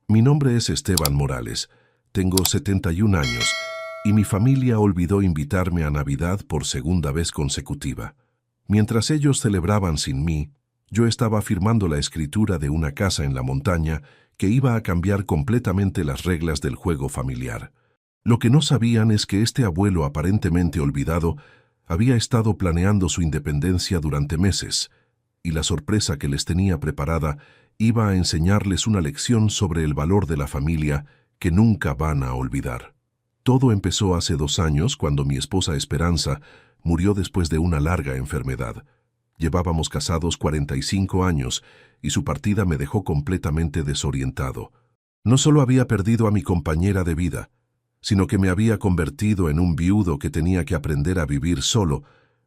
Mi nombre es Esteban Morales, tengo 71 años y mi familia olvidó invitarme a Navidad por segunda vez consecutiva. Mientras ellos celebraban sin mí, yo estaba firmando la escritura de una casa en la montaña que iba a cambiar completamente las reglas del juego familiar. Lo que no sabían es que este abuelo aparentemente olvidado había estado planeando su independencia durante meses, y la sorpresa que les tenía preparada iba a enseñarles una lección sobre el valor de la familia que nunca van a olvidar. Todo empezó hace 2 años cuando mi esposa Esperanza murió después de una larga enfermedad. Llevábamos casados 45 años y su partida me dejó completamente desorientado. No solo había perdido a mi compañera de vida, sino que me había convertido en un viudo que tenía que aprender a vivir solo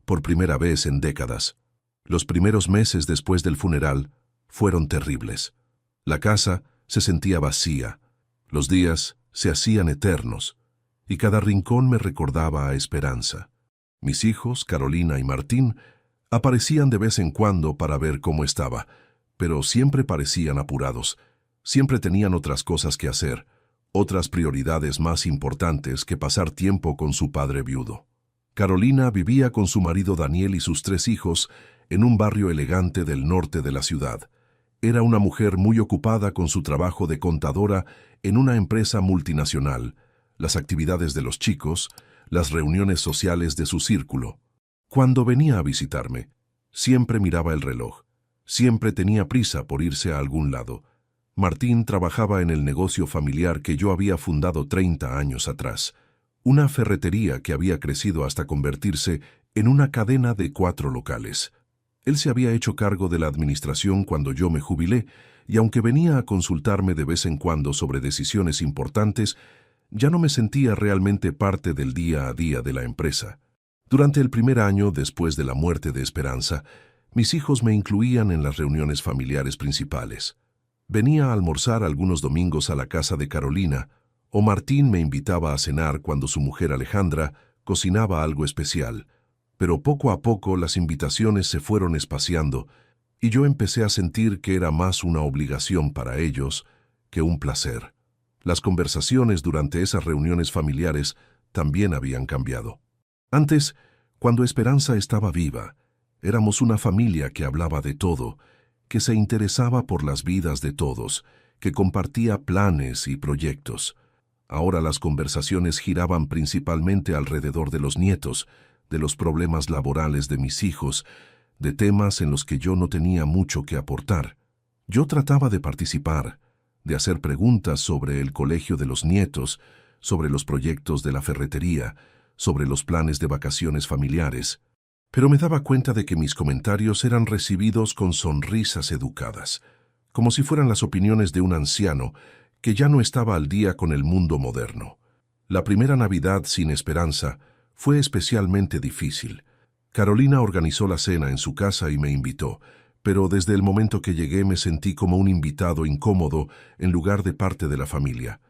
por primera vez en décadas. Los primeros meses después del funeral fueron terribles. La casa se sentía vacía, los días se hacían eternos, y cada rincón me recordaba a Esperanza. Mis hijos, Carolina y Martín, aparecían de vez en cuando para ver cómo estaba, pero siempre parecían apurados. Siempre tenían otras cosas que hacer, otras prioridades más importantes que pasar tiempo con su padre viudo. Carolina vivía con su marido Daniel y sus 3 hijos en un barrio elegante del norte de la ciudad. Era una mujer muy ocupada con su trabajo de contadora en una empresa multinacional, las actividades de los chicos, las reuniones sociales de su círculo. Cuando venía a visitarme, siempre miraba el reloj, siempre tenía prisa por irse a algún lado. Martín trabajaba en el negocio familiar que yo había fundado 30 años atrás, una ferretería que había crecido hasta convertirse en una cadena de 4 locales. Él se había hecho cargo de la administración cuando yo me jubilé, y aunque venía a consultarme de vez en cuando sobre decisiones importantes, ya no me sentía realmente parte del día a día de la empresa. Durante el primer año después de la muerte de Esperanza, mis hijos me incluían en las reuniones familiares principales. Venía a almorzar algunos domingos a la casa de Carolina, o Martín me invitaba a cenar cuando su mujer Alejandra cocinaba algo especial. Pero poco a poco las invitaciones se fueron espaciando y yo empecé a sentir que era más una obligación para ellos que un placer. Las conversaciones durante esas reuniones familiares también habían cambiado. Antes, cuando Esperanza estaba viva, éramos una familia que hablaba de todo, que se interesaba por las vidas de todos, que compartía planes y proyectos. Ahora las conversaciones giraban principalmente alrededor de los nietos, de los problemas laborales de mis hijos, de temas en los que yo no tenía mucho que aportar. Yo trataba de participar, de hacer preguntas sobre el colegio de los nietos, sobre los proyectos de la ferretería, sobre los planes de vacaciones familiares, pero me daba cuenta de que mis comentarios eran recibidos con sonrisas educadas, como si fueran las opiniones de un anciano que ya no estaba al día con el mundo moderno. La primera Navidad sin Esperanza fue especialmente difícil. Carolina organizó la cena en su casa y me invitó, pero desde el momento que llegué me sentí como un invitado incómodo en lugar de parte de la familia.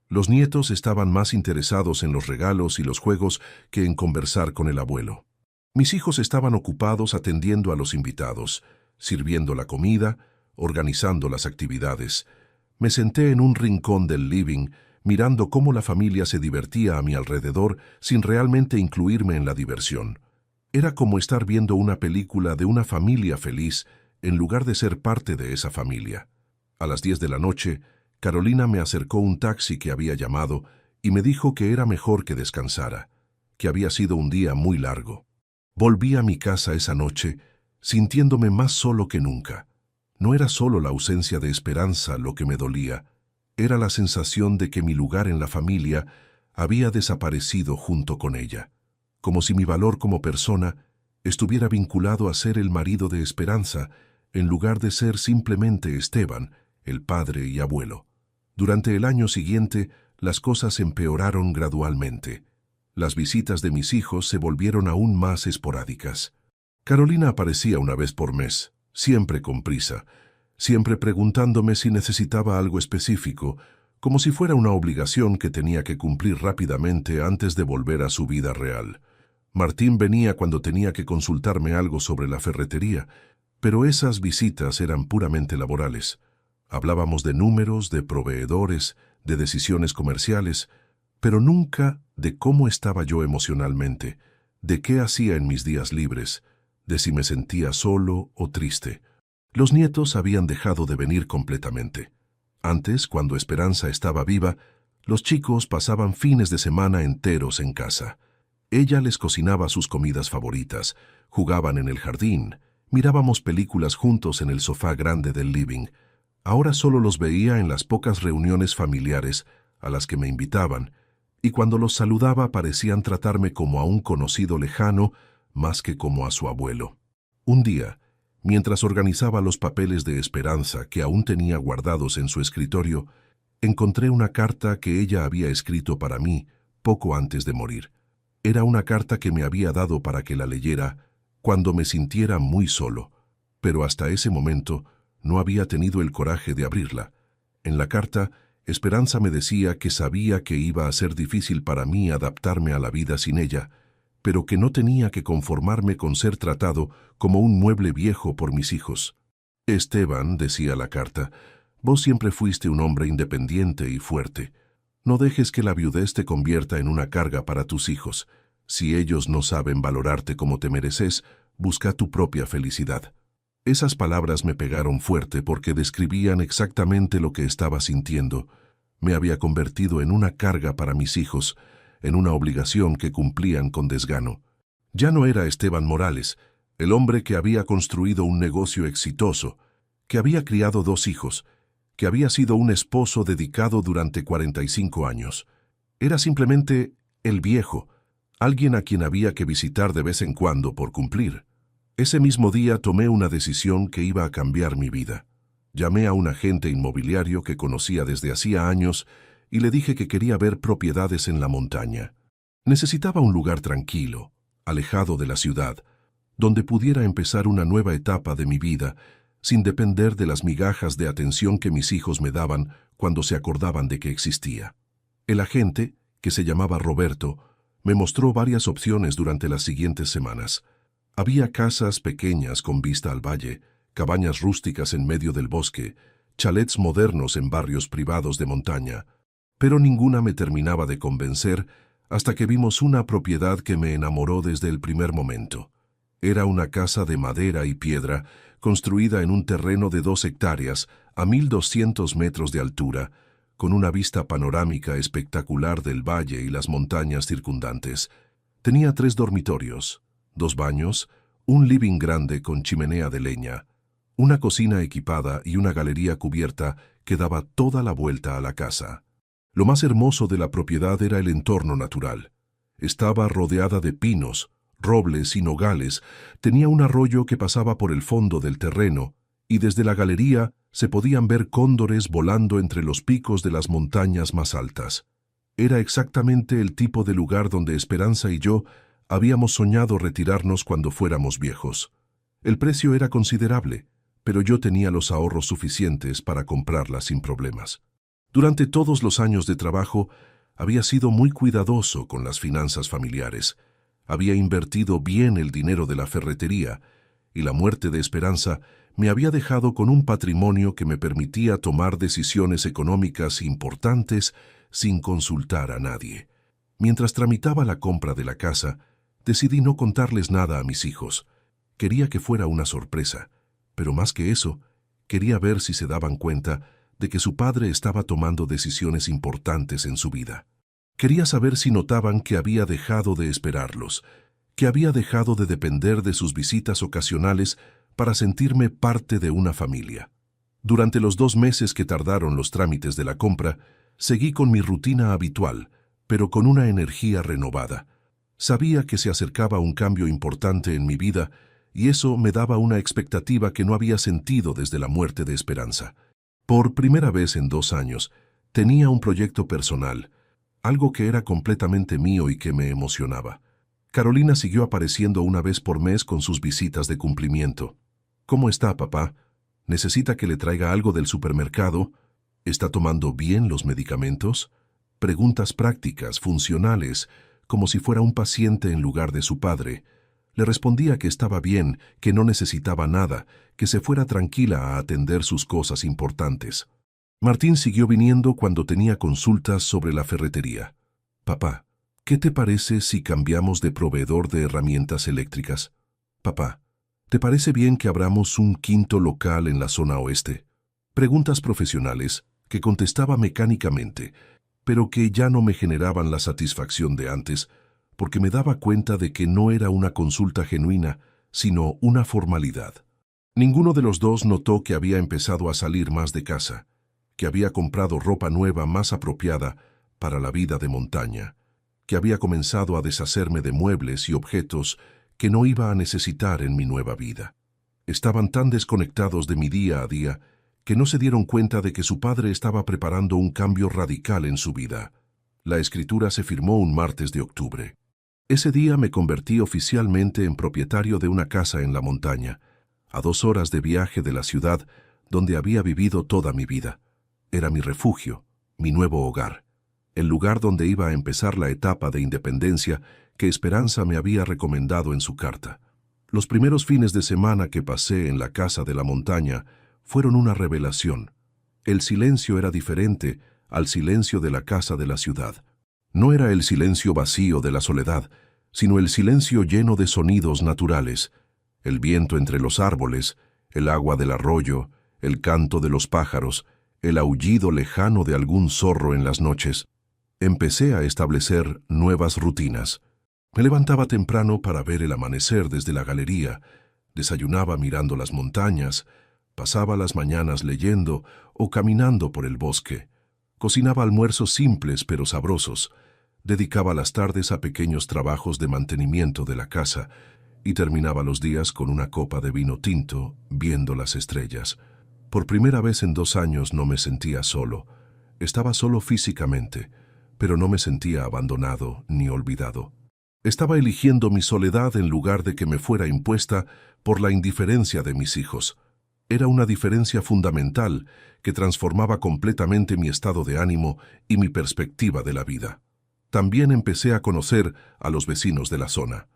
Los nietos estaban más interesados en los regalos y los juegos que en conversar con el abuelo. Mis hijos estaban ocupados atendiendo a los invitados, sirviendo la comida, organizando las actividades. Me senté en un rincón del living, mirando cómo la familia se divertía a mi alrededor sin realmente incluirme en la diversión. Era como estar viendo una película de una familia feliz en lugar de ser parte de esa familia. A las 10 de la noche, Carolina me acercó un taxi que había llamado y me dijo que era mejor que descansara, que había sido un día muy largo. Volví a mi casa esa noche sintiéndome más solo que nunca. No era solo la ausencia de Esperanza lo que me dolía, era la sensación de que mi lugar en la familia había desaparecido junto con ella, como si mi valor como persona estuviera vinculado a ser el marido de Esperanza en lugar de ser simplemente Esteban, el padre y abuelo. Durante el año siguiente, las cosas empeoraron gradualmente. Las visitas de mis hijos se volvieron aún más esporádicas. Carolina aparecía una vez por mes, siempre con prisa, siempre preguntándome si necesitaba algo específico, como si fuera una obligación que tenía que cumplir rápidamente antes de volver a su vida real. Martín venía cuando tenía que consultarme algo sobre la ferretería, pero esas visitas eran puramente laborales. Hablábamos de números, de proveedores, de decisiones comerciales, pero nunca de cómo estaba yo emocionalmente, de qué hacía en mis días libres, de si me sentía solo o triste. Los nietos habían dejado de venir completamente. Antes, cuando Esperanza estaba viva, los chicos pasaban fines de semana enteros en casa. Ella les cocinaba sus comidas favoritas, jugaban en el jardín, mirábamos películas juntos en el sofá grande del living. Ahora solo los veía en las pocas reuniones familiares a las que me invitaban, y cuando los saludaba parecían tratarme como a un conocido lejano más que como a su abuelo. Un día, mientras organizaba los papeles de Esperanza que aún tenía guardados en su escritorio, encontré una carta que ella había escrito para mí poco antes de morir. Era una carta que me había dado para que la leyera cuando me sintiera muy solo, pero hasta ese momento no había tenido el coraje de abrirla. En la carta, Esperanza me decía que sabía que iba a ser difícil para mí adaptarme a la vida sin ella, pero que no tenía que conformarme con ser tratado como un mueble viejo por mis hijos. Esteban, decía la carta, vos siempre fuiste un hombre independiente y fuerte. No dejes que la viudez te convierta en una carga para tus hijos. Si ellos no saben valorarte como te mereces, busca tu propia felicidad. Esas palabras me pegaron fuerte porque describían exactamente lo que estaba sintiendo. Me había convertido en una carga para mis hijos, en una obligación que cumplían con desgano. Ya no era Esteban Morales, el hombre que había construido un negocio exitoso, que había criado 2 hijos, que había sido un esposo dedicado durante 45 años. Era simplemente el viejo, alguien a quien había que visitar de vez en cuando por cumplir. Ese mismo día tomé una decisión que iba a cambiar mi vida. Llamé a un agente inmobiliario que conocía desde hacía años y le dije que quería ver propiedades en la montaña. Necesitaba un lugar tranquilo, alejado de la ciudad, donde pudiera empezar una nueva etapa de mi vida, sin depender de las migajas de atención que mis hijos me daban cuando se acordaban de que existía. El agente, que se llamaba Roberto, me mostró varias opciones durante las siguientes semanas. Había casas pequeñas con vista al valle, cabañas rústicas en medio del bosque, chalets modernos en barrios privados de montaña, pero ninguna me terminaba de convencer hasta que vimos una propiedad que me enamoró desde el primer momento. Era una casa de madera y piedra, construida en un terreno de 2 hectáreas a 1.200 metros de altura, con una vista panorámica espectacular del valle y las montañas circundantes. Tenía 3 dormitorios, 2 baños, un living grande con chimenea de leña, una cocina equipada y una galería cubierta que daba toda la vuelta a la casa. Lo más hermoso de la propiedad era el entorno natural. Estaba rodeada de pinos, robles y nogales, tenía un arroyo que pasaba por el fondo del terreno, y desde la galería se podían ver cóndores volando entre los picos de las montañas más altas. Era exactamente el tipo de lugar donde Esperanza y yo habíamos soñado retirarnos cuando fuéramos viejos. El precio era considerable, pero yo tenía los ahorros suficientes para comprarla sin problemas. Durante todos los años de trabajo, había sido muy cuidadoso con las finanzas familiares. Había invertido bien el dinero de la ferretería, y la muerte de Esperanza me había dejado con un patrimonio que me permitía tomar decisiones económicas importantes sin consultar a nadie. Mientras tramitaba la compra de la casa, decidí no contarles nada a mis hijos. Quería que fuera una sorpresa, pero más que eso, quería ver si se daban cuenta de que su padre estaba tomando decisiones importantes en su vida. Quería saber si notaban que había dejado de esperarlos, que había dejado de depender de sus visitas ocasionales para sentirme parte de una familia. Durante los 2 meses que tardaron los trámites de la compra, seguí con mi rutina habitual, pero con una energía renovada. Sabía que se acercaba un cambio importante en mi vida y eso me daba una expectativa que no había sentido desde la muerte de Esperanza. Por primera vez en 2 años, tenía un proyecto personal, algo que era completamente mío y que me emocionaba. Carolina siguió apareciendo una vez por mes con sus visitas de cumplimiento. ¿Cómo está, papá? ¿Necesita que le traiga algo del supermercado? ¿Está tomando bien los medicamentos? Preguntas prácticas, funcionales, como si fuera un paciente en lugar de su padre, Le respondía que estaba bien, que no necesitaba nada, que se fuera tranquila a atender sus cosas importantes. Martín siguió viniendo cuando tenía consultas sobre la ferretería. Papá, ¿qué te parece si cambiamos de proveedor de herramientas eléctricas? Papá, ¿te parece bien que abramos un quinto local en la zona oeste? Preguntas profesionales que contestaba mecánicamente, pero que ya no me generaban la satisfacción de antes, porque me daba cuenta de que no era una consulta genuina, sino una formalidad. Ninguno de los dos notó que había empezado a salir más de casa, que había comprado ropa nueva más apropiada para la vida de montaña, que había comenzado a deshacerme de muebles y objetos que no iba a necesitar en mi nueva vida. Estaban tan desconectados de mi día a día que no se dieron cuenta de que su padre estaba preparando un cambio radical en su vida. La escritura se firmó un martes de octubre. Ese día me convertí oficialmente en propietario de una casa en la montaña, a 2 horas de viaje de la ciudad donde había vivido toda mi vida. Era mi refugio, mi nuevo hogar, el lugar donde iba a empezar la etapa de independencia que Esperanza me había recomendado en su carta. Los primeros fines de semana que pasé en la casa de la montaña fueron una revelación. El silencio era diferente al silencio de la casa de la ciudad. No era el silencio vacío de la soledad, sino el silencio lleno de sonidos naturales, el viento entre los árboles, el agua del arroyo, el canto de los pájaros, el aullido lejano de algún zorro en las noches. Empecé a establecer nuevas rutinas. Me levantaba temprano para ver el amanecer desde la galería, desayunaba mirando las montañas, pasaba las mañanas leyendo o caminando por el bosque, cocinaba almuerzos simples pero sabrosos, dedicaba las tardes a pequeños trabajos de mantenimiento de la casa y terminaba los días con una copa de vino tinto, viendo las estrellas. Por primera vez en 2 años no me sentía solo. Estaba solo físicamente, pero no me sentía abandonado ni olvidado. Estaba eligiendo mi soledad en lugar de que me fuera impuesta por la indiferencia de mis hijos. Era una diferencia fundamental que transformaba completamente mi estado de ánimo y mi perspectiva de la vida. También empecé a conocer a los vecinos de la zona.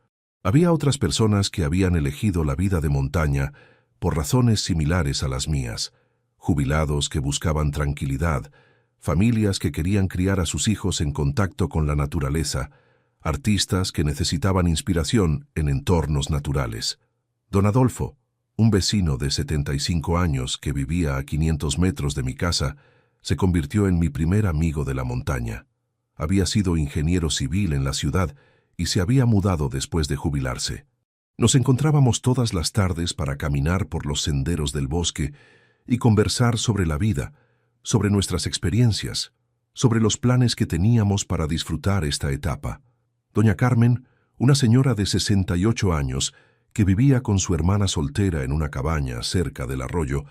Había otras personas que habían elegido la vida de montaña por razones similares a las mías, jubilados que buscaban tranquilidad, familias que querían criar a sus hijos en contacto con la naturaleza, artistas que necesitaban inspiración en entornos naturales. Don Adolfo, un vecino de 75 años que vivía a 500 metros de mi casa, se convirtió en mi primer amigo de la montaña. Había sido ingeniero civil en la ciudad y se había mudado después de jubilarse. Nos encontrábamos todas las tardes para caminar por los senderos del bosque y conversar sobre la vida, sobre nuestras experiencias, sobre los planes que teníamos para disfrutar esta etapa. Doña Carmen, una señora de 68 años, que vivía con su hermana soltera en una cabaña cerca del arroyo,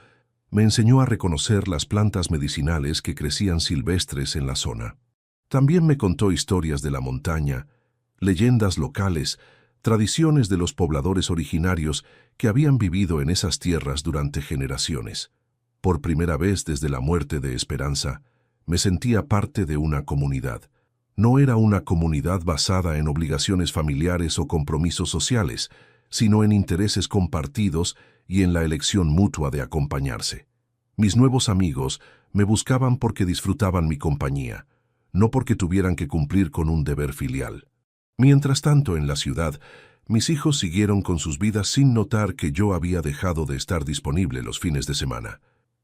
me enseñó a reconocer las plantas medicinales que crecían silvestres en la zona. También me contó historias de la montaña, leyendas locales, tradiciones de los pobladores originarios que habían vivido en esas tierras durante generaciones. Por primera vez desde la muerte de Esperanza, me sentía parte de una comunidad. No era una comunidad basada en obligaciones familiares o compromisos sociales, sino en intereses compartidos y en la elección mutua de acompañarse. Mis nuevos amigos me buscaban porque disfrutaban mi compañía, no porque tuvieran que cumplir con un deber filial. Mientras tanto, en la ciudad, mis hijos siguieron con sus vidas sin notar que yo había dejado de estar disponible los fines de semana.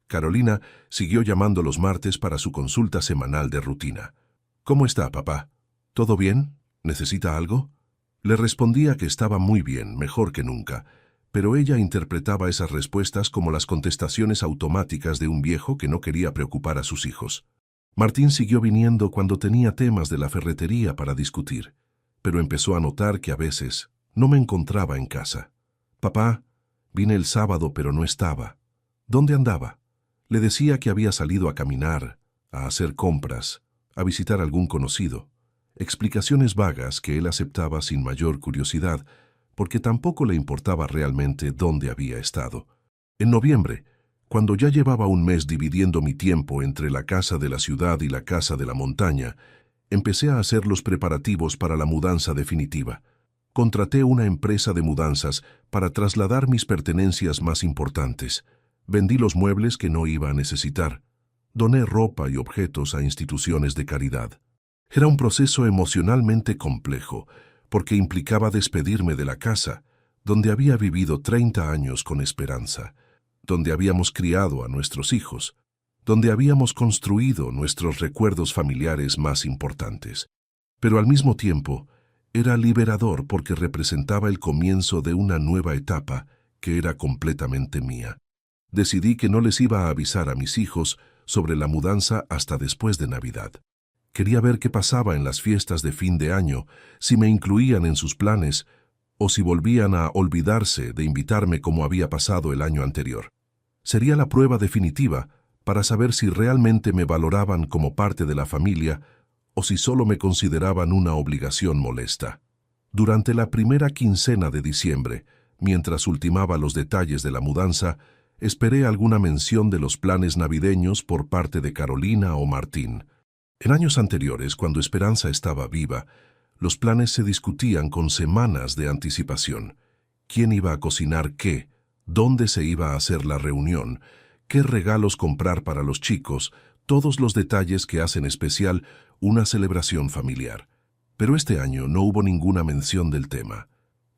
Carolina siguió llamando los martes para su consulta semanal de rutina. «¿Cómo está, papá? ¿Todo bien? ¿Necesita algo?» Le respondía que estaba muy bien, mejor que nunca, pero ella interpretaba esas respuestas como las contestaciones automáticas de un viejo que no quería preocupar a sus hijos. Martín siguió viniendo cuando tenía temas de la ferretería para discutir, pero empezó a notar que a veces no me encontraba en casa. «Papá, vine el sábado pero no estaba. ¿Dónde andaba?» Le decía que había salido a caminar, a hacer compras, a visitar algún conocido. Explicaciones vagas que él aceptaba sin mayor curiosidad, porque tampoco le importaba realmente dónde había estado. En noviembre, cuando ya llevaba un mes dividiendo mi tiempo entre la casa de la ciudad y la casa de la montaña, empecé a hacer los preparativos para la mudanza definitiva. contraté una empresa de mudanzas para trasladar mis pertenencias más importantes. Vendí los muebles que no iba a necesitar. Doné ropa y objetos a instituciones de caridad. Era un proceso emocionalmente complejo, porque implicaba despedirme de la casa, donde había vivido 30 años con esperanza, donde habíamos criado a nuestros hijos, donde habíamos construido nuestros recuerdos familiares más importantes. Pero al mismo tiempo, era liberador porque representaba el comienzo de una nueva etapa que era completamente mía. Decidí que no les iba a avisar a mis hijos sobre la mudanza hasta después de Navidad. Quería ver qué pasaba en las fiestas de fin de año, si me incluían en sus planes o si volvían a olvidarse de invitarme como había pasado el año anterior. Sería la prueba definitiva para saber si realmente me valoraban como parte de la familia o si solo me consideraban una obligación molesta. Durante la primera quincena de diciembre, mientras ultimaba los detalles de la mudanza, esperé alguna mención de los planes navideños por parte de Carolina o Martín. En años anteriores, cuando Esperanza estaba viva, los planes se discutían con semanas de anticipación. ¿Quién iba a cocinar qué? ¿Dónde se iba a hacer la reunión? ¿Qué regalos comprar para los chicos? Todos los detalles que hacen especial una celebración familiar. Pero este año no hubo ninguna mención del tema.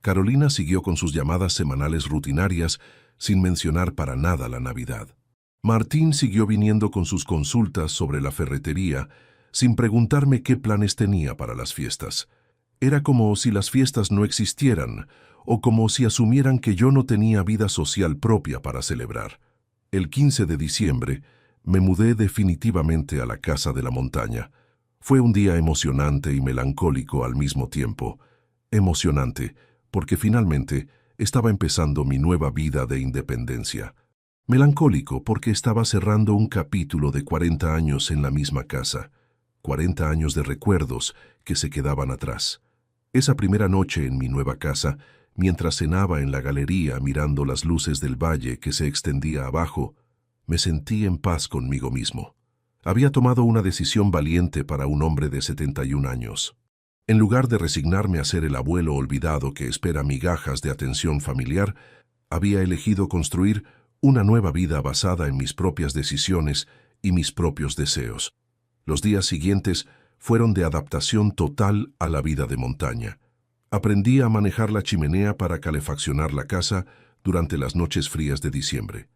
Carolina siguió con sus llamadas semanales rutinarias, sin mencionar para nada la Navidad. Martín siguió viniendo con sus consultas sobre la ferretería, sin preguntarme qué planes tenía para las fiestas. Era como si las fiestas no existieran, o como si asumieran que yo no tenía vida social propia para celebrar. El 15 de diciembre, me mudé definitivamente a la casa de la montaña. Fue un día emocionante y melancólico al mismo tiempo. Emocionante, porque finalmente estaba empezando mi nueva vida de independencia. Melancólico, porque estaba cerrando un capítulo de 40 años en la misma casa. 40 años de recuerdos que se quedaban atrás. Esa primera noche en mi nueva casa, mientras cenaba en la galería mirando las luces del valle que se extendía abajo, me sentí en paz conmigo mismo. Había tomado una decisión valiente para un hombre de 71 años. En lugar de resignarme a ser el abuelo olvidado que espera migajas de atención familiar, había elegido construir una nueva vida basada en mis propias decisiones y mis propios deseos. Los días siguientes fueron de adaptación total a la vida de montaña. Aprendí a manejar la chimenea para calefaccionar la casa durante las noches frías de diciembre.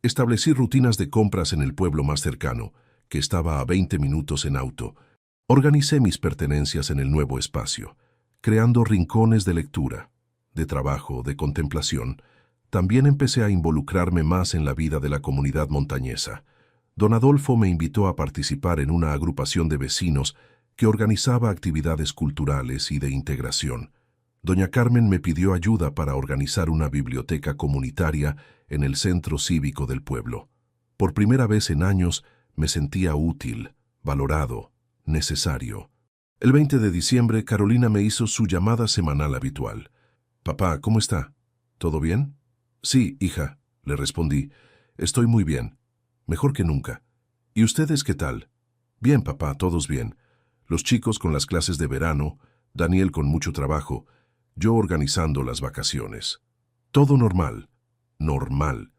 Establecí rutinas de compras en el pueblo más cercano, que estaba a 20 minutos en auto. Organicé mis pertenencias en el nuevo espacio, creando rincones de lectura, de trabajo, de contemplación. También empecé a involucrarme más en la vida de la comunidad montañesa. Don Adolfo me invitó a participar en una agrupación de vecinos que organizaba actividades culturales y de integración. Doña Carmen me pidió ayuda para organizar una biblioteca comunitaria en el centro cívico del pueblo. Por primera vez en años me sentía útil, valorado, necesario. El 20 de diciembre, Carolina me hizo su llamada semanal habitual. «Papá, ¿cómo está? ¿Todo bien?» «Sí, hija», le respondí. «Estoy muy bien. Mejor que nunca. ¿Y ustedes qué tal?» «Bien, papá, todos bien. Los chicos con las clases de verano, Daniel con mucho trabajo, yo organizando las vacaciones. Todo normal. Normal».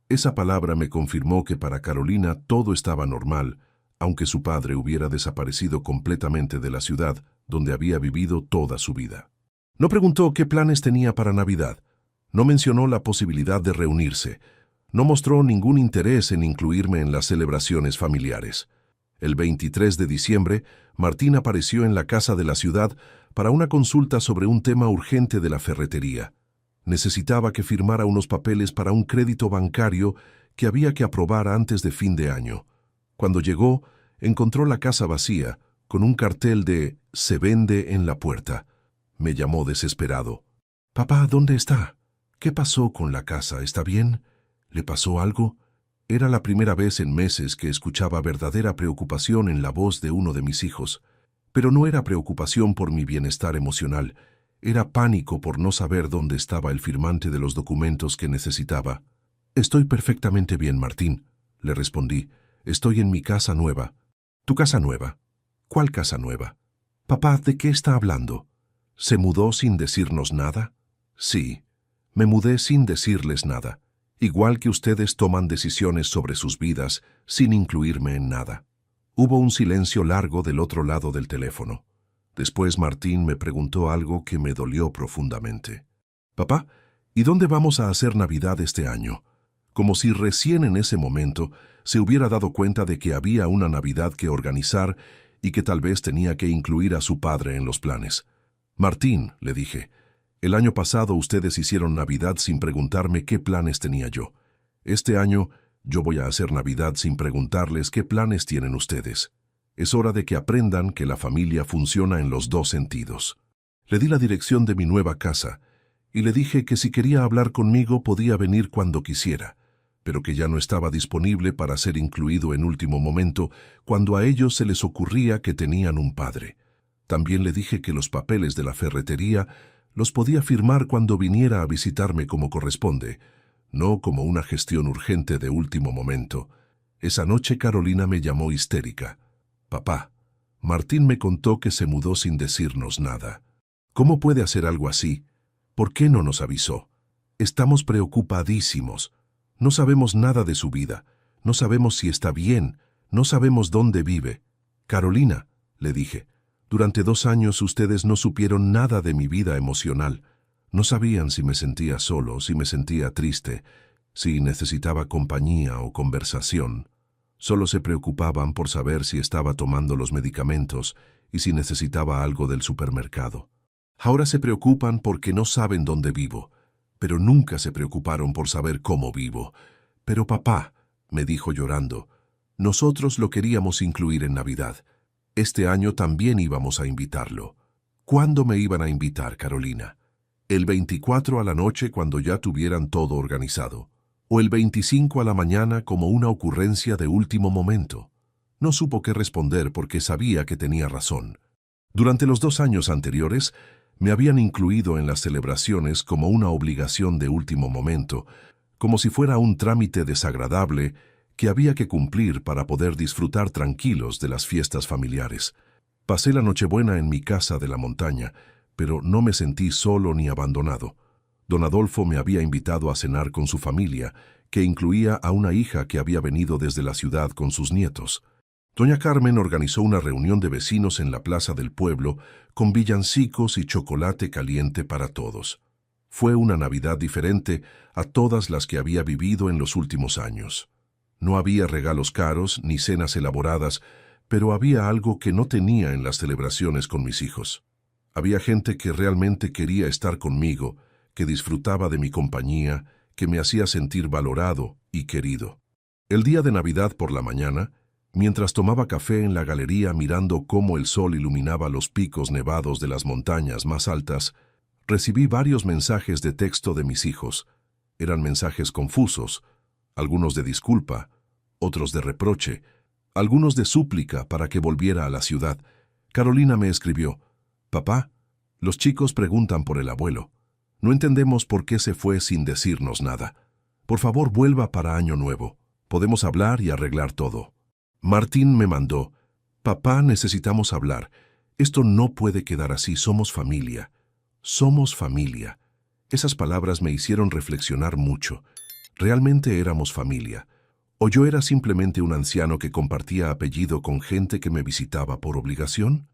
Esa palabra me confirmó que para Carolina todo estaba normal, aunque su padre hubiera desaparecido completamente de la ciudad donde había vivido toda su vida. No preguntó qué planes tenía para Navidad. No mencionó la posibilidad de reunirse. No mostró ningún interés en incluirme en las celebraciones familiares. El 23 de diciembre, Martín apareció en la casa de la ciudad para una consulta sobre un tema urgente de la ferretería. Necesitaba que firmara unos papeles para un crédito bancario que había que aprobar antes de fin de año. Cuando llegó, encontró la casa vacía, con un cartel de «Se vende» en la puerta. Me llamó desesperado. «Papá, ¿dónde está? ¿Qué pasó con la casa? ¿Está bien? ¿Le pasó algo?» Era la primera vez en meses que escuchaba verdadera preocupación en la voz de uno de mis hijos. Pero no era preocupación por mi bienestar emocional. Era pánico por no saber dónde estaba el firmante de los documentos que necesitaba. «Estoy perfectamente bien, Martín», le respondí. «Estoy en mi casa nueva». «¿Tu casa nueva? ¿Cuál casa nueva?» «Papá, ¿de qué está hablando?» ¿Se mudó sin decirnos nada? Sí, me mudé sin decirles nada, igual que ustedes toman decisiones sobre sus vidas sin incluirme en nada. Hubo un silencio largo del otro lado del teléfono. Después Martín me preguntó algo que me dolió profundamente. «Papá, ¿y dónde vamos a hacer Navidad este año?» Como si recién en ese momento se hubiera dado cuenta de que había una Navidad que organizar y que tal vez tenía que incluir a su padre en los planes. «Martín», le dije, «el año pasado ustedes hicieron Navidad sin preguntarme qué planes tenía yo. Este año yo voy a hacer Navidad sin preguntarles qué planes tienen ustedes. Es hora de que aprendan que la familia funciona en los dos sentidos». Le di la dirección de mi nueva casa y le dije que si quería hablar conmigo podía venir cuando quisiera, pero que ya no estaba disponible para ser incluido en último momento cuando a ellos se les ocurría que tenían un padre. También le dije que los papeles de la ferretería los podía firmar cuando viniera a visitarme como corresponde, no como una gestión urgente de último momento. Esa noche Carolina me llamó histérica. «Papá, Martín me contó que se mudó sin decirnos nada. ¿Cómo puede hacer algo así? ¿Por qué no nos avisó? Estamos preocupadísimos. No sabemos nada de su vida. No sabemos si está bien. No sabemos dónde vive». «Carolina», le dije, «durante 2 años ustedes no supieron nada de mi vida emocional. No sabían si me sentía solo, si me sentía triste, si necesitaba compañía o conversación. Solo se preocupaban por saber si estaba tomando los medicamentos y si necesitaba algo del supermercado. Ahora se preocupan porque no saben dónde vivo, pero nunca se preocuparon por saber cómo vivo. Pero papá», me dijo llorando, «nosotros lo queríamos incluir en Navidad. Este año también íbamos a invitarlo». «¿Cuándo me iban a invitar, Carolina? ¿El 24 a la noche cuando ya tuvieran todo organizado? ¿O el 25 a la mañana como una ocurrencia de último momento?» No supo qué responder porque sabía que tenía razón. Durante los 2 años anteriores, me habían incluido en las celebraciones como una obligación de último momento, como si fuera un trámite desagradable que había que cumplir para poder disfrutar tranquilos de las fiestas familiares. Pasé la Nochebuena en mi casa de la montaña, pero no me sentí solo ni abandonado. Don Adolfo me había invitado a cenar con su familia, que incluía a una hija que había venido desde la ciudad con sus nietos. Doña Carmen organizó una reunión de vecinos en la plaza del pueblo con villancicos y chocolate caliente para todos. Fue una Navidad diferente a todas las que había vivido en los últimos años. No había regalos caros ni cenas elaboradas, pero había algo que no tenía en las celebraciones con mis hijos. Había gente que realmente quería estar conmigo, que disfrutaba de mi compañía, que me hacía sentir valorado y querido. El día de Navidad por la mañana, mientras tomaba café en la galería mirando cómo el sol iluminaba los picos nevados de las montañas más altas, recibí varios mensajes de texto de mis hijos. Eran mensajes confusos, algunos de disculpa, otros de reproche, algunos de súplica para que volviera a la ciudad. Carolina me escribió: «Papá, los chicos preguntan por el abuelo. No entendemos por qué se fue sin decirnos nada. Por favor, vuelva para Año Nuevo. Podemos hablar y arreglar todo». Martín me mandó: «Papá, necesitamos hablar. Esto no puede quedar así, somos familia. Somos familia». Esas palabras me hicieron reflexionar mucho. ¿Realmente éramos familia? ¿O yo era simplemente un anciano que compartía apellido con gente que me visitaba por obligación?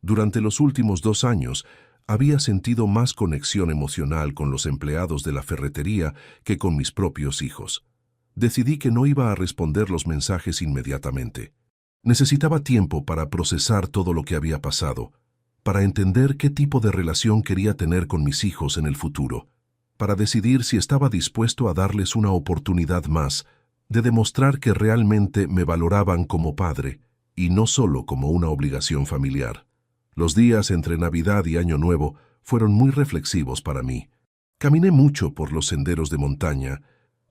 Durante los últimos 2 años, había sentido más conexión emocional con los empleados de la ferretería que con mis propios hijos. Decidí que no iba a responder los mensajes inmediatamente. Necesitaba tiempo para procesar todo lo que había pasado, para entender qué tipo de relación quería tener con mis hijos en el futuro, para decidir si estaba dispuesto a darles una oportunidad más de demostrar que realmente me valoraban como padre y no solo como una obligación familiar. Los días entre Navidad y Año Nuevo fueron muy reflexivos para mí. Caminé mucho por los senderos de montaña,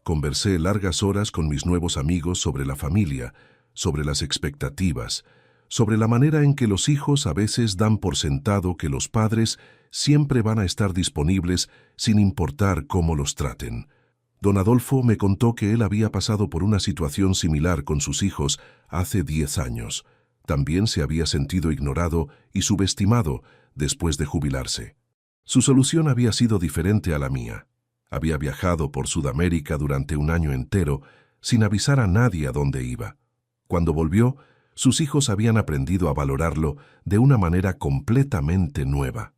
conversé largas horas con mis nuevos amigos sobre la familia, sobre las expectativas, sobre la manera en que los hijos a veces dan por sentado que los padres siempre van a estar disponibles sin importar cómo los traten. Don Adolfo me contó que él había pasado por una situación similar con sus hijos hace 10 años. También se había sentido ignorado y subestimado después de jubilarse. Su solución había sido diferente a la mía. Había viajado por Sudamérica durante un año entero sin avisar a nadie a dónde iba. Cuando volvió, sus hijos habían aprendido a valorarlo de una manera completamente nueva.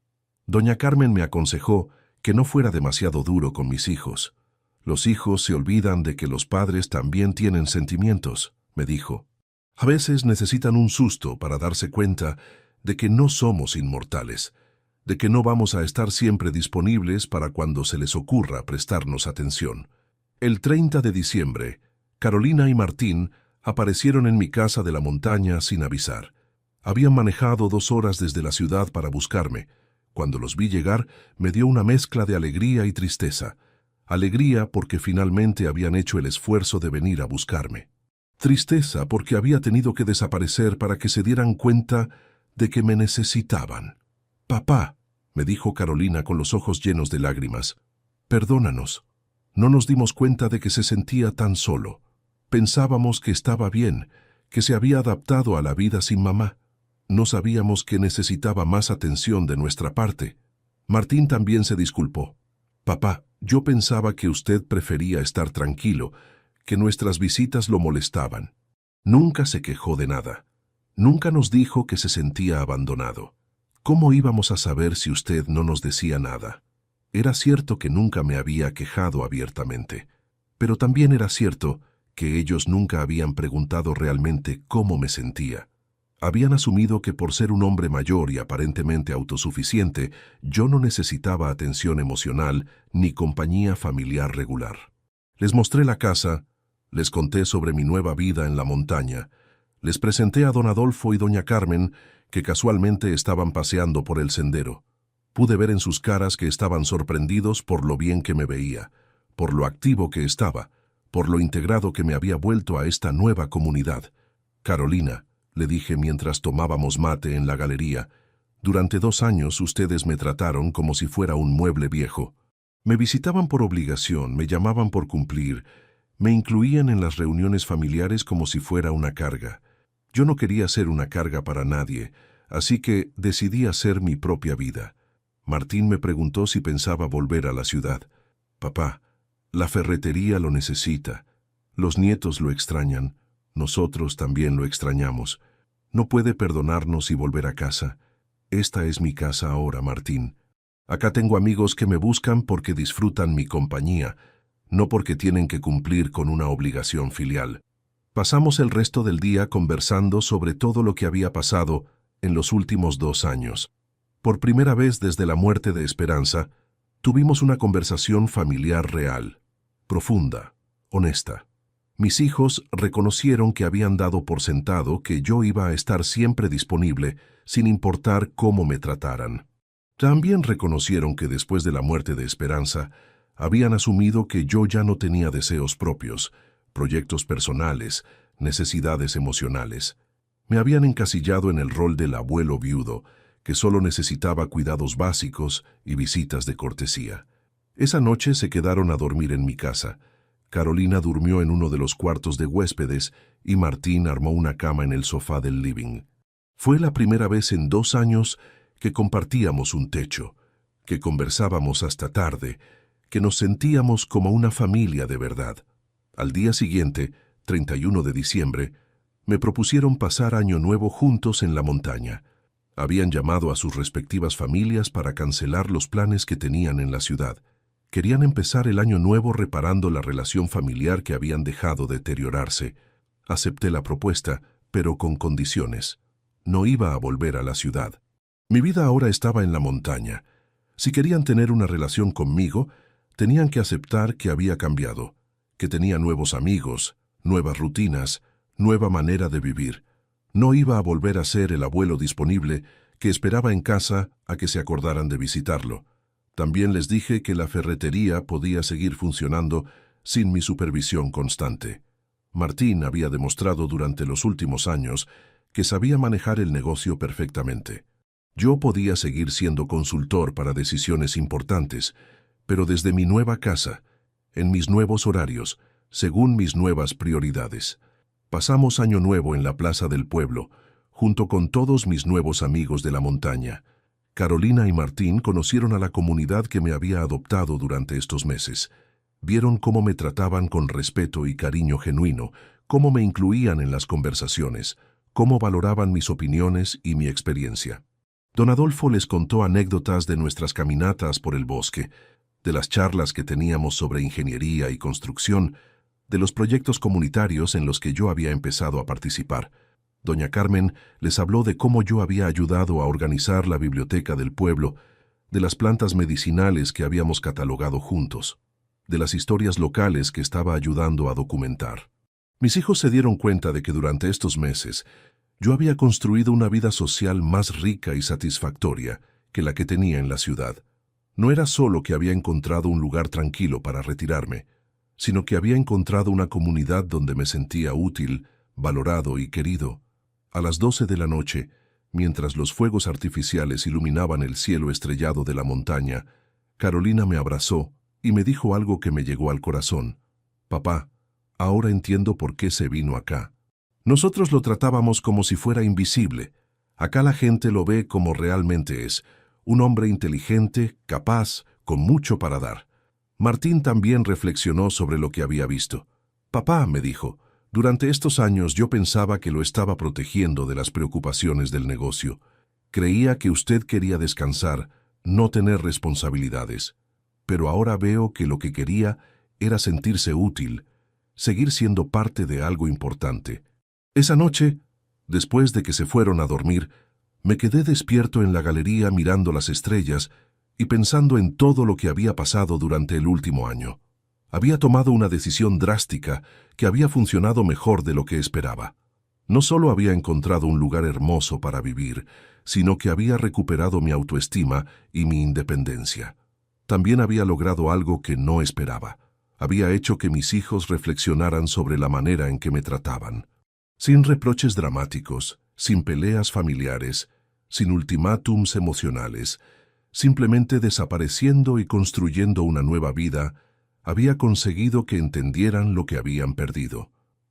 Doña Carmen me aconsejó que no fuera demasiado duro con mis hijos. Los hijos se olvidan de que los padres también tienen sentimientos, me dijo. A veces necesitan un susto para darse cuenta de que no somos inmortales, de que no vamos a estar siempre disponibles para cuando se les ocurra prestarnos atención. El 30 de diciembre, Carolina y Martín aparecieron en mi casa de la montaña sin avisar. Habían manejado 2 horas desde la ciudad para buscarme. Cuando los vi llegar, me dio una mezcla de alegría y tristeza. Alegría porque finalmente habían hecho el esfuerzo de venir a buscarme. Tristeza porque había tenido que desaparecer para que se dieran cuenta de que me necesitaban. «Papá», me dijo Carolina con los ojos llenos de lágrimas, «perdónanos. No nos dimos cuenta de que se sentía tan solo. Pensábamos que estaba bien, que se había adaptado a la vida sin mamá. No sabíamos que necesitaba más atención de nuestra parte». Martín también se disculpó. «Papá, yo pensaba que usted prefería estar tranquilo, que nuestras visitas lo molestaban. Nunca se quejó de nada. Nunca nos dijo que se sentía abandonado. ¿Cómo íbamos a saber si usted no nos decía nada?» Era cierto que nunca me había quejado abiertamente, pero también era cierto que ellos nunca habían preguntado realmente cómo me sentía. Habían asumido que por ser un hombre mayor y aparentemente autosuficiente, yo no necesitaba atención emocional ni compañía familiar regular. Les mostré la casa, les conté sobre mi nueva vida en la montaña, les presenté a don Adolfo y doña Carmen, que casualmente estaban paseando por el sendero. Pude ver en sus caras que estaban sorprendidos por lo bien que me veía, por lo activo que estaba, por lo integrado que me había vuelto a esta nueva comunidad. «Carolina», le dije mientras tomábamos mate en la galería, «durante 2 años ustedes me trataron como si fuera un mueble viejo. Me visitaban por obligación, me llamaban por cumplir, me incluían en las reuniones familiares como si fuera una carga. Yo no quería ser una carga para nadie, así que decidí hacer mi propia vida». Martín me preguntó si pensaba volver a la ciudad. «Papá, la ferretería lo necesita. Los nietos lo extrañan. Nosotros también lo extrañamos. ¿No puede perdonarnos y volver a casa? Esta es mi casa ahora, Martín. Acá tengo amigos que me buscan porque disfrutan mi compañía, no porque tienen que cumplir con una obligación filial». Pasamos el resto del día conversando sobre todo lo que había pasado en los últimos 2 años. Por primera vez desde la muerte de Esperanza, tuvimos una conversación familiar real, profunda, honesta. Mis hijos reconocieron que habían dado por sentado que yo iba a estar siempre disponible, sin importar cómo me trataran. También reconocieron que después de la muerte de Esperanza, habían asumido que yo ya no tenía deseos propios, proyectos personales, necesidades emocionales. Me habían encasillado en el rol del abuelo viudo, que solo necesitaba cuidados básicos y visitas de cortesía. Esa noche se quedaron a dormir en mi casa. Carolina durmió en uno de los cuartos de huéspedes y Martín armó una cama en el sofá del living. Fue la primera vez en 2 años que compartíamos un techo, que conversábamos hasta tarde, que nos sentíamos como una familia de verdad. Al día siguiente, 31 de diciembre, me propusieron pasar Año Nuevo juntos en la montaña. Habían llamado a sus respectivas familias para cancelar los planes que tenían en la ciudad. Querían empezar el año nuevo reparando la relación familiar que habían dejado deteriorarse. Acepté la propuesta, pero con condiciones. No iba a volver a la ciudad. Mi vida ahora estaba en la montaña. Si querían tener una relación conmigo, tenían que aceptar que había cambiado, que tenía nuevos amigos, nuevas rutinas, nueva manera de vivir. No iba a volver a ser el abuelo disponible que esperaba en casa a que se acordaran de visitarlo. También les dije que la ferretería podía seguir funcionando sin mi supervisión constante. Martín había demostrado durante los últimos años que sabía manejar el negocio perfectamente. Yo podía seguir siendo consultor para decisiones importantes, pero desde mi nueva casa, en mis nuevos horarios, según mis nuevas prioridades. Pasamos Año Nuevo en la plaza del pueblo, junto con todos mis nuevos amigos de la montaña. Carolina y Martín conocieron a la comunidad que me había adoptado durante estos meses. Vieron cómo me trataban con respeto y cariño genuino, cómo me incluían en las conversaciones, cómo valoraban mis opiniones y mi experiencia. Don Adolfo les contó anécdotas de nuestras caminatas por el bosque, de las charlas que teníamos sobre ingeniería y construcción, de los proyectos comunitarios en los que yo había empezado a participar. Doña Carmen les habló de cómo yo había ayudado a organizar la biblioteca del pueblo, de las plantas medicinales que habíamos catalogado juntos, de las historias locales que estaba ayudando a documentar. Mis hijos se dieron cuenta de que durante estos meses yo había construido una vida social más rica y satisfactoria que la que tenía en la ciudad. No era solo que había encontrado un lugar tranquilo para retirarme, sino que había encontrado una comunidad donde me sentía útil, valorado y querido. A las 12 de la noche, mientras los fuegos artificiales iluminaban el cielo estrellado de la montaña, Carolina me abrazó y me dijo algo que me llegó al corazón. «Papá, ahora entiendo por qué se vino acá. Nosotros lo tratábamos como si fuera invisible. Acá la gente lo ve como realmente es, un hombre inteligente, capaz, con mucho para dar». Martín también reflexionó sobre lo que había visto. «Papá», me dijo, «durante estos años yo pensaba que lo estaba protegiendo de las preocupaciones del negocio. Creía que usted quería descansar, no tener responsabilidades. Pero ahora veo que lo que quería era sentirse útil, seguir siendo parte de algo importante». Esa noche, después de que se fueron a dormir, me quedé despierto en la galería mirando las estrellas y pensando en todo lo que había pasado durante el último año. Había tomado una decisión drástica que había funcionado mejor de lo que esperaba. No solo había encontrado un lugar hermoso para vivir, sino que había recuperado mi autoestima y mi independencia. También había logrado algo que no esperaba. Había hecho que mis hijos reflexionaran sobre la manera en que me trataban. Sin reproches dramáticos, sin peleas familiares, sin ultimátums emocionales, simplemente desapareciendo y construyendo una nueva vida, había conseguido que entendieran lo que habían perdido.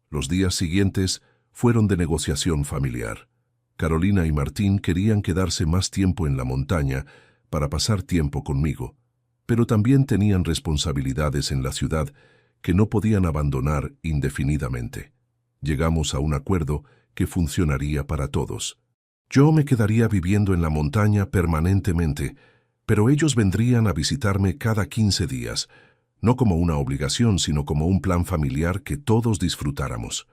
Los días siguientes fueron de negociación familiar. Carolina y Martín querían quedarse más tiempo en la montaña para pasar tiempo conmigo, pero también tenían responsabilidades en la ciudad que no podían abandonar indefinidamente. Llegamos a un acuerdo que funcionaría para todos. Yo me quedaría viviendo en la montaña permanentemente, pero ellos vendrían a visitarme cada 15 días, no como una obligación, sino como un plan familiar que todos disfrutáramos.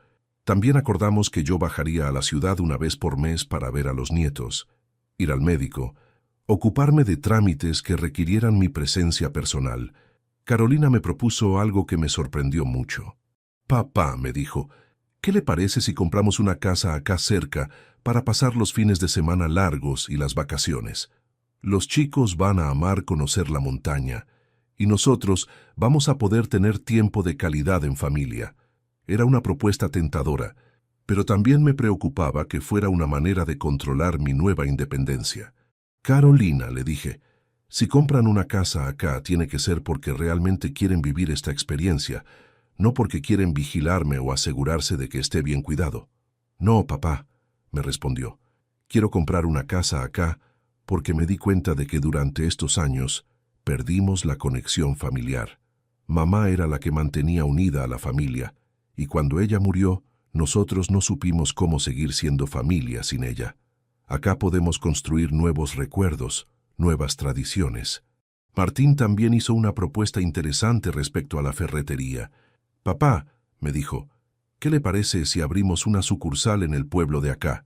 También acordamos que yo bajaría a la ciudad una vez por mes para ver a los nietos, ir al médico, ocuparme de trámites que requirieran mi presencia personal. Carolina me propuso algo que me sorprendió mucho. «Papá», me dijo, «¿qué le parece si compramos una casa acá cerca para pasar los fines de semana largos y las vacaciones? Los chicos van a amar conocer la montaña, y nosotros vamos a poder tener tiempo de calidad en familia». Era una propuesta tentadora, pero también me preocupaba que fuera una manera de controlar mi nueva independencia. «Carolina», le dije, «si compran una casa acá tiene que ser porque realmente quieren vivir esta experiencia, no porque quieren vigilarme o asegurarse de que esté bien cuidado». «No, papá», me respondió, «quiero comprar una casa acá porque me di cuenta de que durante estos años perdimos la conexión familiar. Mamá era la que mantenía unida a la familia, y cuando ella murió, nosotros no supimos cómo seguir siendo familia sin ella. Acá podemos construir nuevos recuerdos, nuevas tradiciones». Martín también hizo una propuesta interesante respecto a la ferretería. «Papá», me dijo, «¿qué le parece si abrimos una sucursal en el pueblo de acá?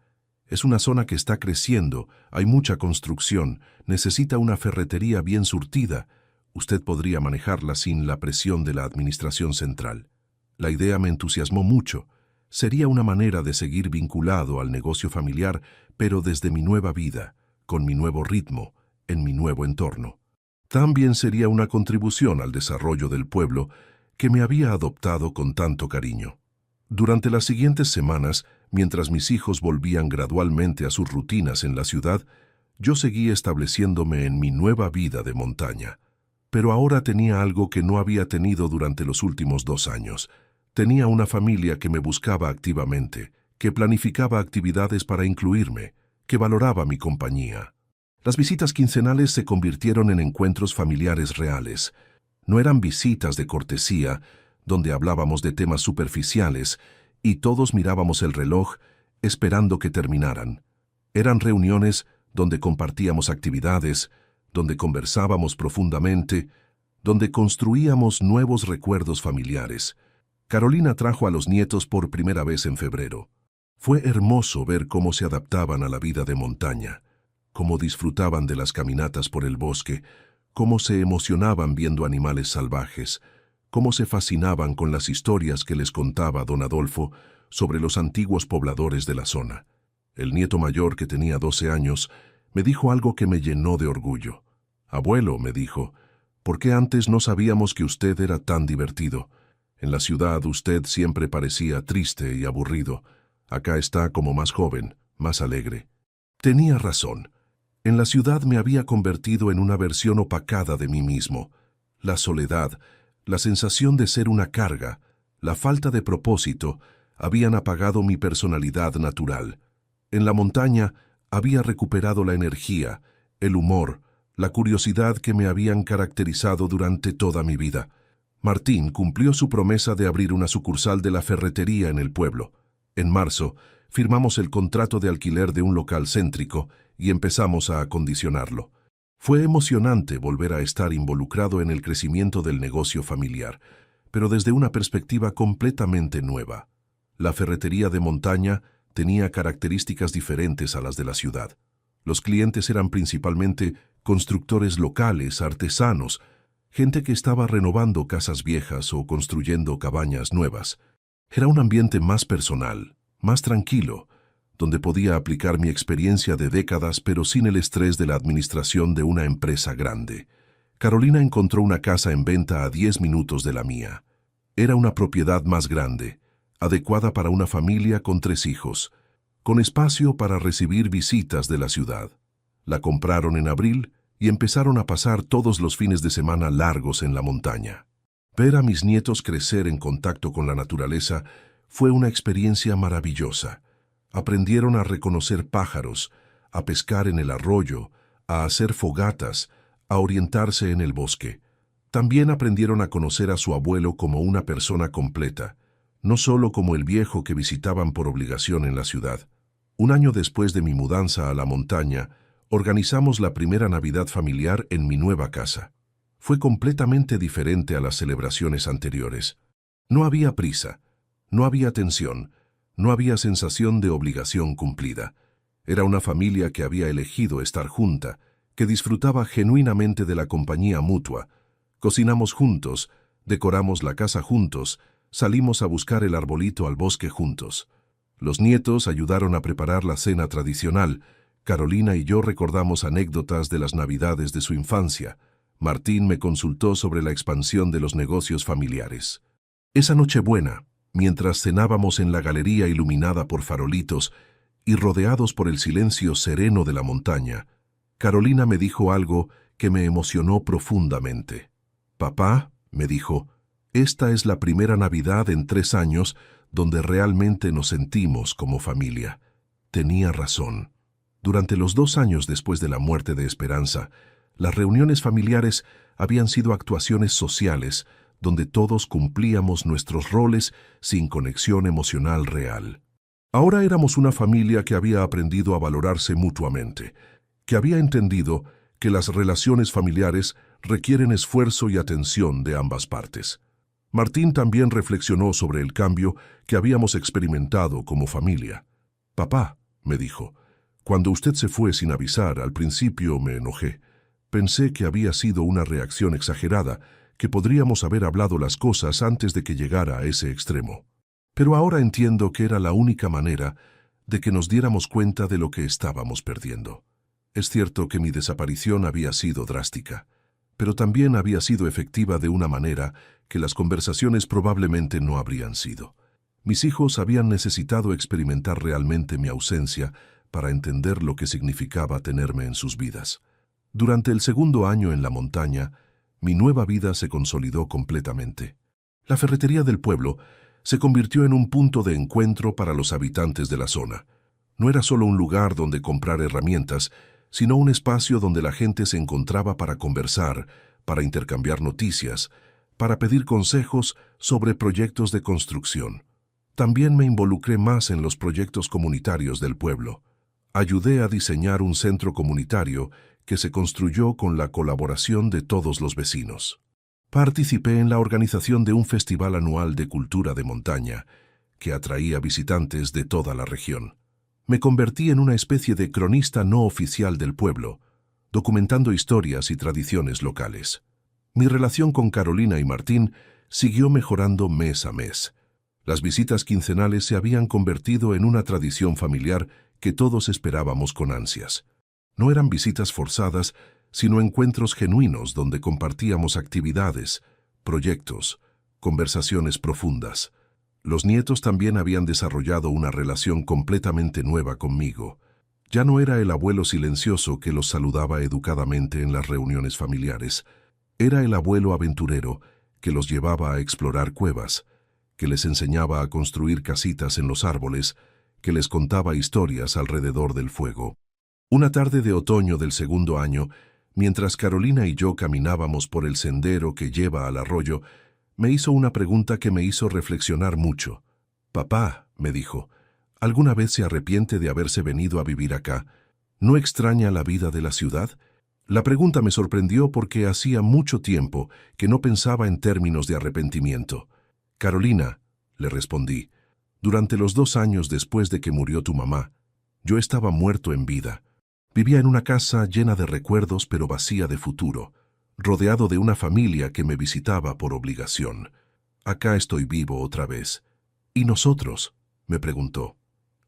Es una zona que está creciendo, hay mucha construcción, necesita una ferretería bien surtida. Usted podría manejarla sin la presión de la administración central». La idea me entusiasmó mucho. Sería una manera de seguir vinculado al negocio familiar, pero desde mi nueva vida, con mi nuevo ritmo, en mi nuevo entorno. También sería una contribución al desarrollo del pueblo que me había adoptado con tanto cariño. Durante las siguientes semanas, mientras mis hijos volvían gradualmente a sus rutinas en la ciudad, yo seguí estableciéndome en mi nueva vida de montaña. Pero ahora tenía algo que no había tenido durante los últimos 2 años. Tenía una familia que me buscaba activamente, que planificaba actividades para incluirme, que valoraba mi compañía. Las visitas quincenales se convirtieron en encuentros familiares reales. No eran visitas de cortesía, donde hablábamos de temas superficiales y todos mirábamos el reloj esperando que terminaran. Eran reuniones donde compartíamos actividades, donde conversábamos profundamente, donde construíamos nuevos recuerdos familiares. Carolina trajo a los nietos por primera vez en febrero. Fue hermoso ver cómo se adaptaban a la vida de montaña, cómo disfrutaban de las caminatas por el bosque, cómo se emocionaban viendo animales salvajes, cómo se fascinaban con las historias que les contaba don Adolfo sobre los antiguos pobladores de la zona. El nieto mayor, que tenía 12 años, me dijo algo que me llenó de orgullo. «Abuelo», me dijo, «¿por qué antes no sabíamos que usted era tan divertido? En la ciudad usted siempre parecía triste y aburrido. Acá está como más joven, más alegre». Tenía razón. En la ciudad me había convertido en una versión opacada de mí mismo. La soledad, la sensación de ser una carga, la falta de propósito, habían apagado mi personalidad natural. En la montaña había recuperado la energía, el humor, la curiosidad que me habían caracterizado durante toda mi vida. Martín cumplió su promesa de abrir una sucursal de la ferretería en el pueblo. En marzo, firmamos el contrato de alquiler de un local céntrico y empezamos a acondicionarlo. Fue emocionante volver a estar involucrado en el crecimiento del negocio familiar, pero desde una perspectiva completamente nueva. La ferretería de montaña tenía características diferentes a las de la ciudad. Los clientes eran principalmente constructores locales, artesanos, gente que estaba renovando casas viejas o construyendo cabañas nuevas. Era un ambiente más personal, más tranquilo, donde podía aplicar mi experiencia de décadas pero sin el estrés de la administración de una empresa grande. Carolina encontró una casa en venta a 10 minutos de la mía. Era una propiedad más grande, adecuada para una familia con 3 hijos, con espacio para recibir visitas de la ciudad. La compraron en abril y empezaron a pasar todos los fines de semana largos en la montaña. Ver a mis nietos crecer en contacto con la naturaleza fue una experiencia maravillosa. Aprendieron a reconocer pájaros, a pescar en el arroyo, a hacer fogatas, a orientarse en el bosque. También aprendieron a conocer a su abuelo como una persona completa, no solo como el viejo que visitaban por obligación en la ciudad. Un año después de mi mudanza a la montaña, organizamos la primera Navidad familiar en mi nueva casa. Fue completamente diferente a las celebraciones anteriores. No había prisa, no había tensión, no había sensación de obligación cumplida. Era una familia que había elegido estar junta, que disfrutaba genuinamente de la compañía mutua. Cocinamos juntos, decoramos la casa juntos, salimos a buscar el arbolito al bosque juntos. Los nietos ayudaron a preparar la cena tradicional. Carolina y yo recordamos anécdotas de las Navidades de su infancia. Martín me consultó sobre la expansión de los negocios familiares. Esa Nochebuena, mientras cenábamos en la galería iluminada por farolitos y rodeados por el silencio sereno de la montaña, Carolina me dijo algo que me emocionó profundamente. «Papá», me dijo, «esta es la primera Navidad en 3 años donde realmente nos sentimos como familia». Tenía razón. Durante los 2 años después de la muerte de Esperanza, las reuniones familiares habían sido actuaciones sociales donde todos cumplíamos nuestros roles sin conexión emocional real. Ahora éramos una familia que había aprendido a valorarse mutuamente, que había entendido que las relaciones familiares requieren esfuerzo y atención de ambas partes. Martín también reflexionó sobre el cambio que habíamos experimentado como familia. «Papá», me dijo, «cuando usted se fue sin avisar, al principio me enojé. Pensé que había sido una reacción exagerada, que podríamos haber hablado las cosas antes de que llegara a ese extremo. Pero ahora entiendo que era la única manera de que nos diéramos cuenta de lo que estábamos perdiendo. Es cierto que mi desaparición había sido drástica, pero también había sido efectiva de una manera que las conversaciones probablemente no habrían sido. Mis hijos habían necesitado experimentar realmente mi ausencia para entender lo que significaba tenerme en sus vidas. Durante el segundo año en la montaña, mi nueva vida se consolidó completamente. La ferretería del pueblo se convirtió en un punto de encuentro para los habitantes de la zona. No era solo un lugar donde comprar herramientas, sino un espacio donde la gente se encontraba para conversar, para intercambiar noticias, para pedir consejos sobre proyectos de construcción. También me involucré más en los proyectos comunitarios del pueblo. Ayudé a diseñar un centro comunitario que se construyó con la colaboración de todos los vecinos. Participé en la organización de un festival anual de cultura de montaña, que atraía visitantes de toda la región. Me convertí en una especie de cronista no oficial del pueblo, documentando historias y tradiciones locales. Mi relación con Carolina y Martín siguió mejorando mes a mes. Las visitas quincenales se habían convertido en una tradición familiar que todos esperábamos con ansias. No eran visitas forzadas, sino encuentros genuinos donde compartíamos actividades, proyectos, conversaciones profundas. Los nietos también habían desarrollado una relación completamente nueva conmigo. Ya no era el abuelo silencioso que los saludaba educadamente en las reuniones familiares. Era el abuelo aventurero que los llevaba a explorar cuevas, que les enseñaba a construir casitas en los árboles, que les contaba historias alrededor del fuego. Una tarde de otoño del segundo año, mientras Carolina y yo caminábamos por el sendero que lleva al arroyo, me hizo una pregunta que me hizo reflexionar mucho. «Papá», me dijo, «¿alguna vez se arrepiente de haberse venido a vivir acá? ¿No extraña la vida de la ciudad?» La pregunta me sorprendió porque hacía mucho tiempo que no pensaba en términos de arrepentimiento. «Carolina», le respondí, «durante los 2 años después de que murió tu mamá, yo estaba muerto en vida. Vivía en una casa llena de recuerdos pero vacía de futuro, rodeado de una familia que me visitaba por obligación. Acá estoy vivo otra vez. ¿Y nosotros?», me preguntó.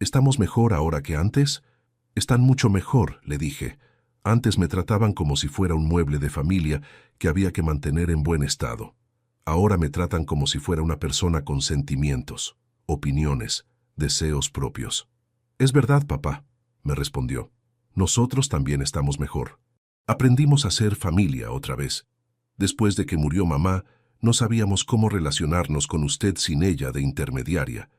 «¿Estamos mejor ahora que antes?» «Están mucho mejor», le dije. «Antes me trataban como si fuera un mueble de familia que había que mantener en buen estado. Ahora me tratan como si fuera una persona con sentimientos, opiniones, deseos propios». «Es verdad, papá», me respondió. «Nosotros también estamos mejor. Aprendimos a ser familia otra vez. Después de que murió mamá, no sabíamos cómo relacionarnos con usted sin ella de intermediaria.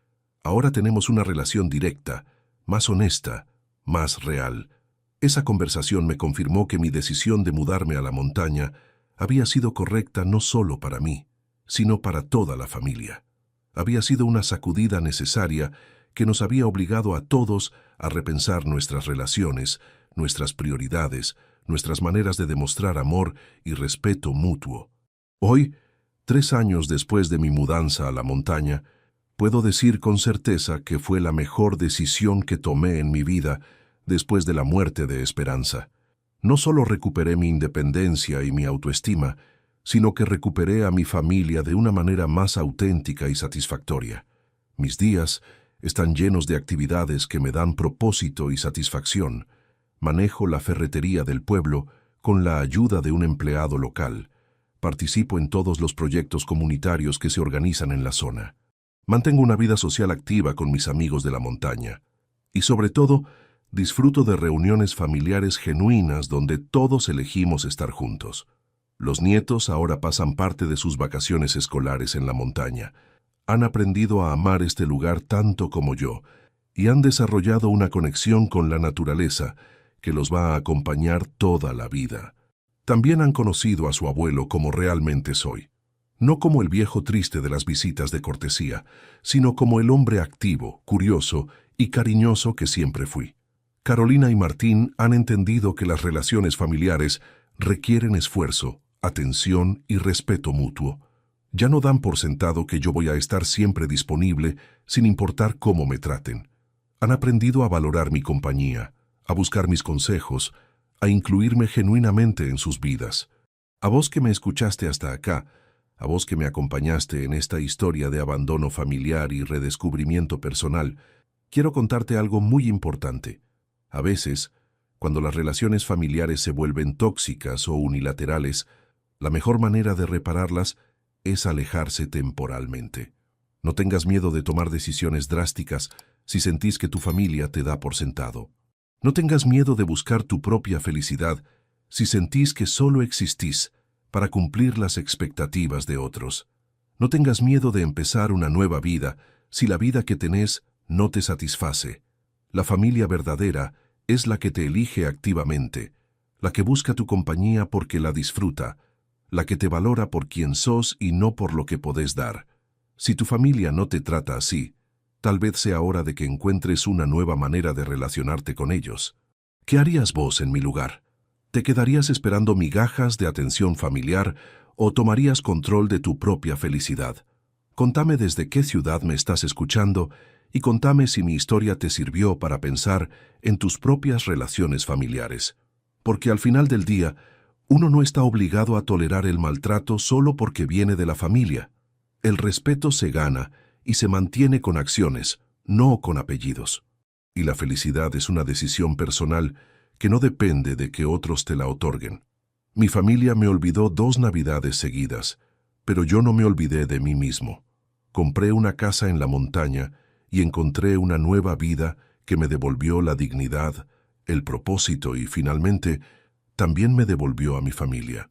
Ahora tenemos una relación directa, más honesta, más real». Esa conversación me confirmó que mi decisión de mudarme a la montaña había sido correcta no solo para mí, sino para toda la familia. Había sido una sacudida necesaria que nos había obligado a todos a repensar nuestras relaciones, nuestras prioridades, nuestras maneras de demostrar amor y respeto mutuo. Hoy, 3 años después de mi mudanza a la montaña, puedo decir con certeza que fue la mejor decisión que tomé en mi vida después de la muerte de Esperanza. No solo recuperé mi independencia y mi autoestima, sino que recuperé a mi familia de una manera más auténtica y satisfactoria. Mis días están llenos de actividades que me dan propósito y satisfacción. Manejo la ferretería del pueblo con la ayuda de un empleado local. Participo en todos los proyectos comunitarios que se organizan en la zona. Mantengo una vida social activa con mis amigos de la montaña. Y sobre todo, disfruto de reuniones familiares genuinas donde todos elegimos estar juntos. Los nietos ahora pasan parte de sus vacaciones escolares en la montaña. Han aprendido a amar este lugar tanto como yo y han desarrollado una conexión con la naturaleza que los va a acompañar toda la vida. También han conocido a su abuelo como realmente soy. No como el viejo triste de las visitas de cortesía, sino como el hombre activo, curioso y cariñoso que siempre fui. Carolina y Martín han entendido que las relaciones familiares requieren esfuerzo, atención y respeto mutuo. Ya no dan por sentado que yo voy a estar siempre disponible sin importar cómo me traten. Han aprendido a valorar mi compañía, a buscar mis consejos, a incluirme genuinamente en sus vidas. A vos que me escuchaste hasta acá, a vos que me acompañaste en esta historia de abandono familiar y redescubrimiento personal, quiero contarte algo muy importante. A veces, cuando las relaciones familiares se vuelven tóxicas o unilaterales, la mejor manera de repararlas es alejarse temporalmente. No tengas miedo de tomar decisiones drásticas si sentís que tu familia te da por sentado. No tengas miedo de buscar tu propia felicidad si sentís que solo existís para cumplir las expectativas de otros. No tengas miedo de empezar una nueva vida si la vida que tenés no te satisface. La familia verdadera es la que te elige activamente, la que busca tu compañía porque la disfruta, la que te valora por quien sos y no por lo que podés dar. Si tu familia no te trata así, tal vez sea hora de que encuentres una nueva manera de relacionarte con ellos. ¿Qué harías vos en mi lugar? ¿Te quedarías esperando migajas de atención familiar o tomarías control de tu propia felicidad? Contame desde qué ciudad me estás escuchando y contame si mi historia te sirvió para pensar en tus propias relaciones familiares. Porque al final del día, uno no está obligado a tolerar el maltrato solo porque viene de la familia. El respeto se gana y se mantiene con acciones, no con apellidos. Y la felicidad es una decisión personal que no depende de que otros te la otorguen. Mi familia me olvidó 2 Navidades seguidas, pero yo no me olvidé de mí mismo. Compré una casa en la montaña y encontré una nueva vida que me devolvió la dignidad, el propósito y, finalmente, también me devolvió a mi familia,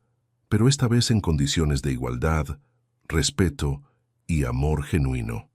pero esta vez en condiciones de igualdad, respeto y amor genuino.